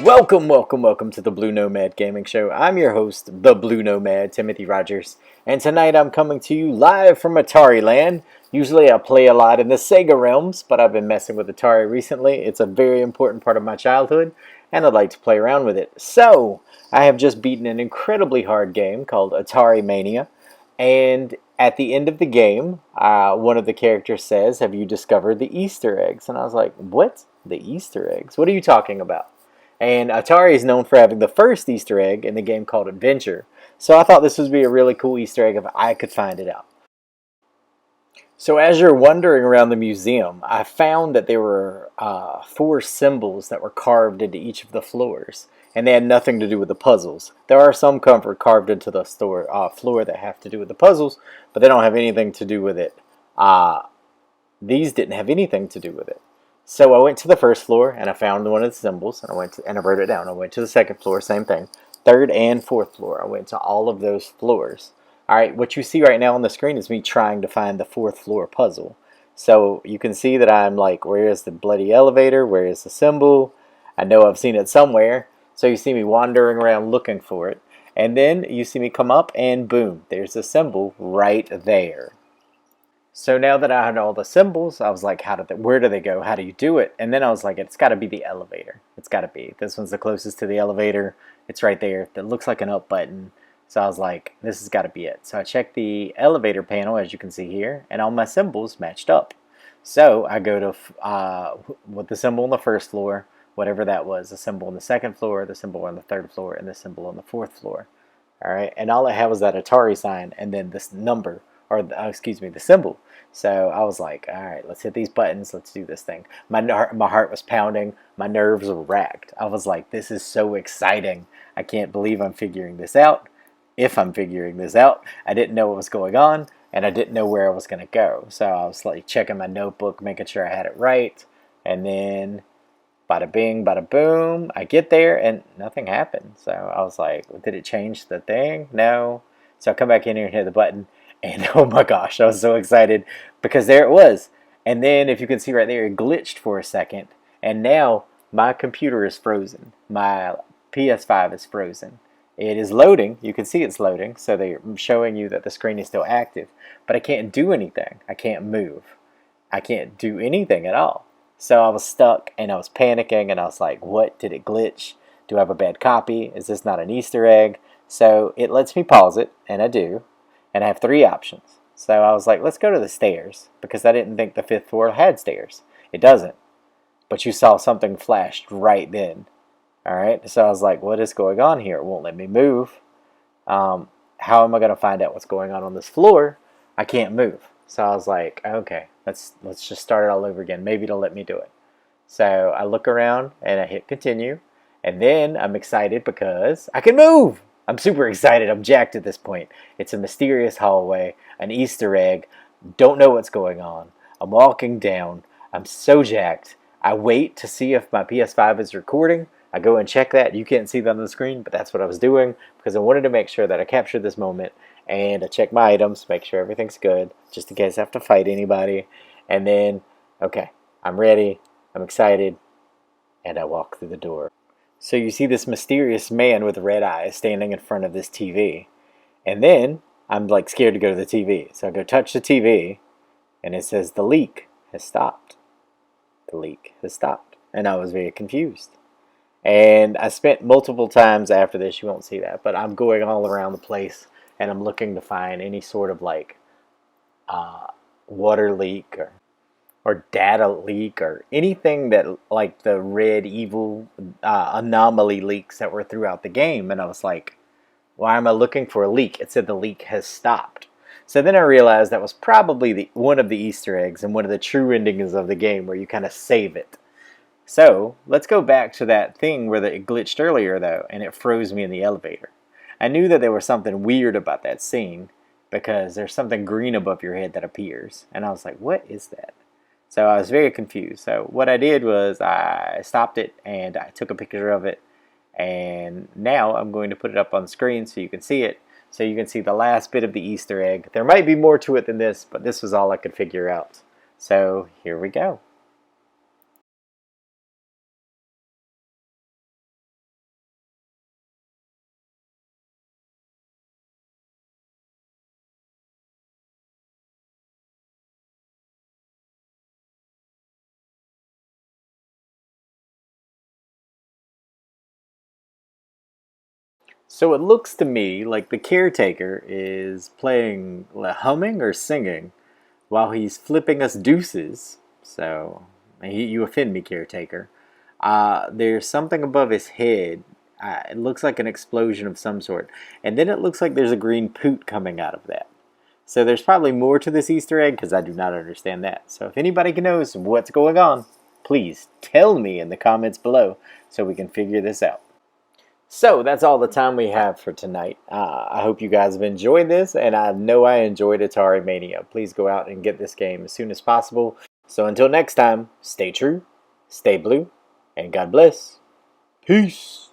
Welcome to the Blue Nomad Gaming Show. I'm your host, the Blue Nomad, Timothy Rogers, and tonight I'm coming to you live from Atari Land. Usually I play a lot in the Sega realms, but I've been messing with Atari recently. It's a very important part of my childhood, and I'd like to play around with it. So, I have just beaten an incredibly hard game called Atari Mania, and at the end of the game, one of the characters says, "Have you discovered the Easter eggs?" And I was like, "What? The Easter eggs? What are you talking about?" And Atari is known for having the first Easter egg in the game called Adventure. So I thought this would be a really cool Easter egg if I could find it out. So as you're wandering around the museum, I found that there were four symbols that were carved into each of the floors. And they had nothing to do with the puzzles. There are some comfort carved into the floor that have to do with the puzzles, but they don't have anything to do with it. Uh, these didn't have anything to do with it. So I went to the first floor and I found one of the symbols and I wrote it down. I went to the second floor, same thing. Third and fourth floor. I went to all of those floors. All right, what you see right now on the screen is me trying to find the fourth floor puzzle. So you can see that I'm like, where is the bloody elevator? Where is the symbol? I know I've seen it somewhere. So you see me wandering around looking for it. And then you see me come up and boom, there's the symbol right there. So now that I had all the symbols, I was like, where do they go? How do you do it? And then I was like, it's got to be the elevator. It's got to be. This one's the closest to the elevator. It's right there. That looks like an up button. So I was like, this has got to be it. So I checked the elevator panel, as you can see here, and all my symbols matched up. So I go to with the symbol on the first floor, whatever that was, the symbol on the second floor, the symbol on the third floor, and the symbol on the fourth floor. All right, and all I had was that Atari sign and then this number, or excuse me, the symbol. So I was like, all right, let's hit these buttons. Let's do this thing. My heart was pounding. My nerves were racked. I was like, this is so exciting. I can't believe I'm figuring this out. If I'm figuring this out, I didn't know what was going on, and I didn't know where I was going to go. So I was like checking my notebook, making sure I had it right, and then bada bing, bada boom. I get there and nothing happened. So I was like, did it change the thing? No. So I come back in here and hit the button. And oh my gosh, I was so excited because there it was. And then if you can see right there, it glitched for a second. And now my computer is frozen. My PS5 is frozen. It is loading. You can see it's loading. So they're showing you that the screen is still active. But I can't do anything. I can't move. I can't do anything at all. So I was stuck and I was panicking and I was like, what? Did it glitch? Do I have a bad copy? Is this not an Easter egg? So it lets me pause it, and I do. And I have three options. So I was like, let's go to the stairs because I didn't think the fifth floor had stairs. It doesn't. But you saw something flashed right then. All right. So I was like, what is going on here? It won't let me move. How am I going to find out what's going on this floor? I can't move. So I was like, okay, let's just start it all over again. Maybe it'll let me do it. So I look around and I hit continue. And then I'm excited because I can move. I'm super excited. I'm jacked at this point. It's a mysterious hallway, an Easter egg. Don't know what's going on. I'm walking down. I'm so jacked. I wait to see if my PS5 is recording. I go and check that. You can't see that on the screen, but that's what I was doing because I wanted to make sure that I captured this moment. And I check my items, make sure everything's good, just in case I have to fight anybody. And then, okay, I'm ready. I'm excited. And I walk through the door. So you see this mysterious man with red eyes standing in front of this TV. And then I'm like scared to go to the TV. So I go touch the TV and it says the leak has stopped. The leak has stopped. And I was very confused. And I spent multiple times after this, you won't see that, but I'm going all around the place and I'm looking to find any sort of like water leak or data leak or anything that like the red evil anomaly leaks that were throughout the game. And I was like, why am I looking for a leak? It said the leak has stopped. So then I realized that was probably one of the Easter eggs and one of the true endings of the game where you kind of save it. So let's go back to that thing where it glitched earlier though, and it froze me in the elevator. I knew that there was something weird about that scene because there's something green above your head that appears. And I was like, what is that? So I was very confused. So what I did was I stopped it and I took a picture of it. And now I'm going to put it up on the screen so you can see it. So you can see the last bit of the Easter egg. There might be more to it than this, but this was all I could figure out. So here we go. So it looks to me like the caretaker is playing, humming or singing while he's flipping us deuces. So you offend me, caretaker. There's something above his head. It looks like an explosion of some sort. And then it looks like there's a green poot coming out of that. So there's probably more to this Easter egg because I do not understand that. So if anybody knows what's going on, please tell me in the comments below so we can figure this out. So that's all the time we have for tonight. I hope you guys have enjoyed this, and I know I enjoyed Atari Mania. Please go out and get this game as soon as possible. So until next time, stay true, stay blue, and God bless. Peace.